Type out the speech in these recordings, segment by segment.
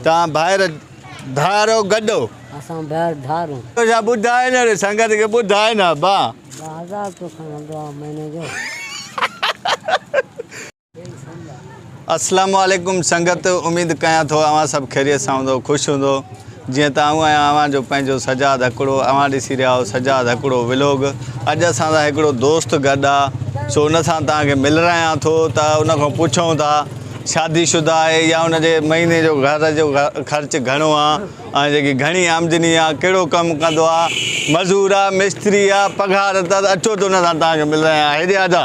ता बाहर धारो गड्डो असां बाहर धारो तो जा बुधाए न संगत के बुधाए ना बा 1000 तो खणंदो आहे महीने जो। अस्सलाम वालेकुम संगत, उम्मीद कयां थो अवां सब खैरियत सां हूंदो, खुश हूंदो। जीअं त आहियां अवां जो पंहिंजो सजाद हकिड़ो अवां ॾिसी रहिया आहियो सजाद हकिड़ो व्लॉग। अॼु असां सां हिकिड़ो दोस्त गॾु आहे, सो उन सां तव्हांखे मिलण आहियां थो त उन खां पुछूं था शादीशुदा आहे या उनजे महीने जो घर जो ख़र्च घणो आहे ऐं जेकी घणी आमदनी आहे, कहिड़ो कमु कंदो आहे, मज़ूर आहे, मिस्त्री आहे, पघार त अचो त उन सां तव्हांखे मिलण आहियां। हेॾे आजा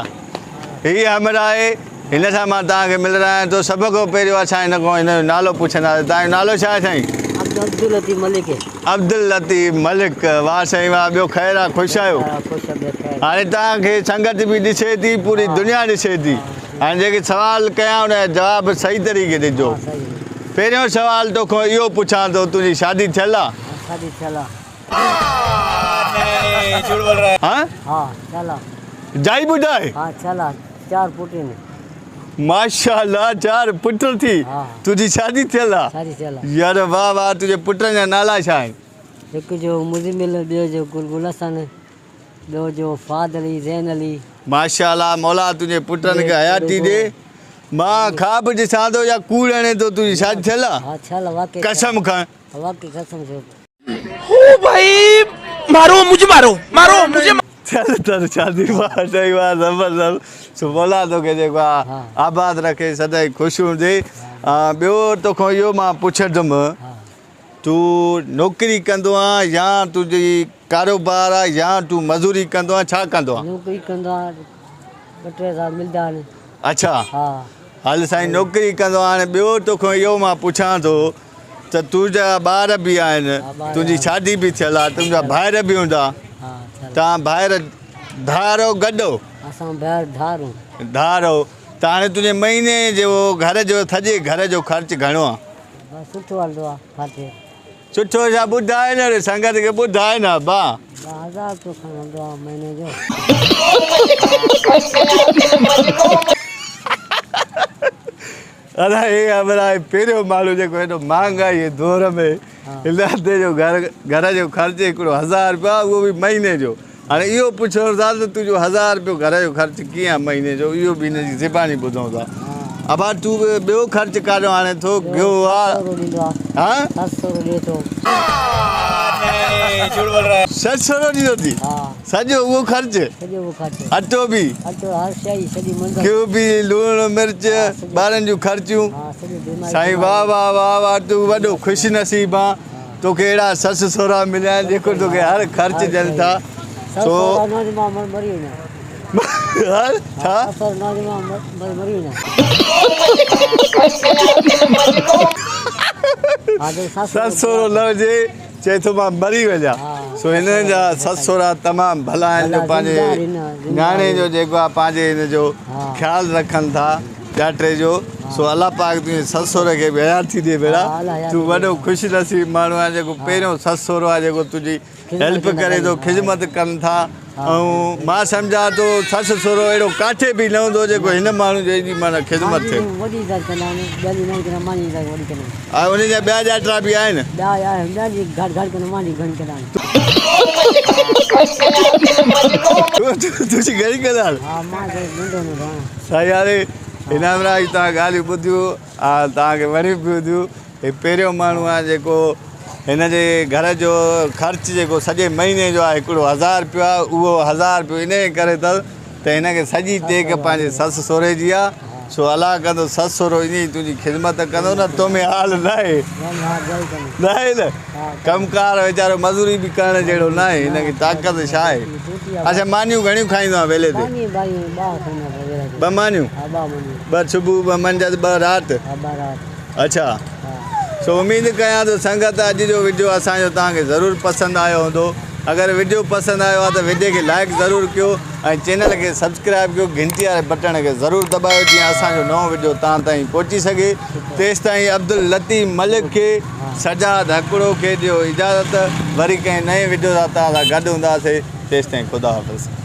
हीअ हमरा आहे, हिन सां मां तव्हांखे मिलण आहियां थो। सभ खां पहिरियों असां हिन खां हिन जो नालो पुछंदासीं। तव्हांजो नालो छा आहे साईं? अब्दुल लतीफ़ मलिक। अब्दुल लतीफ़ मलिक, वाह साईं वाह। ॿियो ख़ैरु आहे, ख़ुशि आहियो? हाणे तव्हांखे संगत बि ॾिसे थी, पूरी दुनिया ॾिसे थी। हाणे जेके सवाल कयां उन जो जवाबु सही तरीक़े ॾिजो। पहिरियों सवाल तोखां इहो पुछां थो, तुंहिंजी शादी थियल आहे? शादी थियल आहे। जाई ॿुधाए? हा थियल आहे, 4 पुट आहिनि। माशाअल्लाह 4 पुट थी। तुंहिंजी शादी थियल आहे? शादी थियल आहे। यार वाह वाह। तुंहिंजे पुटनि जा नाला छा आहिनि? हिकु जो मुज़मिल, ॿियो जो गुलगुल हसन, ॿियो जो फ़ाद अली, ज़ैन अली। माशाअल्लाह मौला तुंहिंजे पुटनि खे हयाती ॾे। मां ख़्वाब ॾिसां थो या कूड़ हणे थो, तुंहिंजी शादी थियल आहे? हा थियल आहे, वाक़ई कसम खां। वाक़ई कसम से। ओ भाई मारो मुझे, मारो मुझे। चल तर शादी वाह सही वाह ज़बरदस्त। सो मौला तोखे जेको आहे आबाद रखे, सदाईं ख़ुशि हुजे। ॿियो तोखां इहो मां पुछंदुमि, तूं नौकिरी कंदो आहे या तुंहिंजी कारोबार आहे या तूं मज़ूरी कंदो आहे, छा कंदो आहे? नौकिरी कंदो आहे, 2-3 हज़ार मिलंदा आहिनि। अच्छा हा हल साईं, नौकिरी कंदो आहे। हाणे ॿियो तोखां इहो मां पुछां थो त तुंहिंजा ॿार बि आहिनि, तुंहिंजी शादी बि थियल आहे, तुंहिंजा भाइर बि हूंदा, तव्हां ॿाहिरि धारो गॾो? असां ॿाहिरि धारो धारो। त हाणे तुंहिंजे महीने जो घर जो सॼे घर जो ख़र्च घणो आहे? बसि सुठो हलंदो आहे। ख़र्च सुठो छा ॿुधाए न संगत खे ॿुधाए न बा 1000 तो खणंदो आहे महीने जो। अरे हे हमरा पहिरियों माण्हू जेको हेॾो महांगाई जे दौर में इलादे जो घर जो ख़र्च हिकिड़ो 1000 रुपया, उहो बि महीने जो। हाणे इहो पुछूं था त तुंहिंजो 1000 रुपयो घर जो ख़र्च कीअं आहे महीने जो, इहो बि हिनजी ज़बानी ॿुधूं था। अबा तूं ॿियो ख़र्च काॾो आणे थो? गियो आहे? हा 700 ॾिए थो। 700 ॾींदो थी? सॼो उहो ख़र्च? सॼो उहो ख़र्च। अटो बि? अटो हर शइ सॼी मंज़िल। गियो बि, लूणु मिर्च, ॿारनि जूं ख़र्चियूं। साईं वाह वाह वाह वाह। तूं वॾो ख़ुशि नसीब आहे, तोखे अहिड़ा ससु सहुरा मिलिया आहिनि जेको तोखे हर ख़र्च ॾियनि था। सो ससु सहुरो न हुजे, चए थो मां मरी वञा। सो हिननि जा ससु सहुरा तमामु भला आहिनि, जो पंहिंजे न्याणे जो जेको आहे पंहिंजे हिन जो ख़्यालु रखनि था, ॼाटे जो। सो अलाह पाक तुंहिंजे ससु सहुरे खे बि हयाती ॾे भेड़ा। तूं वॾो ख़ुशि नसीब माण्हू आहे जेको पहिरियों ससु सहुरो आहे जेको तुंहिंजी हेल्प करे थो, ख़िदमत कनि था। ऐं मां सम्झां थो ससु सहुरो अहिड़ो काथे बि न हूंदो जेको हिन माण्हू जो एॾी माना ख़िदमत थिए। ऐं उन जा ॿिया ॼाटरा बि आहिनि? तुंहिंजी घणी कलाल? साईं यारे हिन महिल तव्हां ॻाल्हियूं ॿुधियूं, तव्हांखे वरी बि ॿुधियूं। हे पहिरियों माण्हू आहे जेको हिन जे घर जो ख़र्च जेको सॼे महीने जो आहे हिकिड़ो 1000 रुपयो आहे। उहो 1000 रुपयो इन करे अथसि त हिनखे सॼी टेक पंहिंजे ससु सहुरे जी आहे। सो अलाह कंदो ससु सहुरो ईअं ई तुंहिंजी ख़िदमत कंदो न। तो में हाल न आहे न, कमकार वीचारो मज़ूरी बि करण जहिड़ो न आहे, हिनखे ताक़त छा आहे। अच्छा मानियूं घणियूं खाईंदो आहे वेले ते? 2 मानियूं? 2 सुबुह, 2 मंझंदि, 2 राति? अच्छा। सो उम्मीद कयां थो संगत अॼु जो वीडियो असांजो तव्हांखे ज़रूरु पसंदि आयो हूंदो। अगरि वीडियो पसंदि आयो आहे त वीडियो खे लाइक ज़रूरु कयो ऐं चैनल खे सब्सक्राइब कयो, घंटी वारे बटण खे ज़रूरु दॿायो जीअं असांजो नओं वीडियो तव्हां ताईं पहुची सघे। तेसि ताईं अब्दुल लतीफ़ मलिक खे, सजाद हकिड़ो खे ॾियो इजाज़त। वरी कंहिं नए वीडियो सां तव्हां सां गॾु हूंदासीं। तेसि ताईं ख़ुदा हाफ़िज़।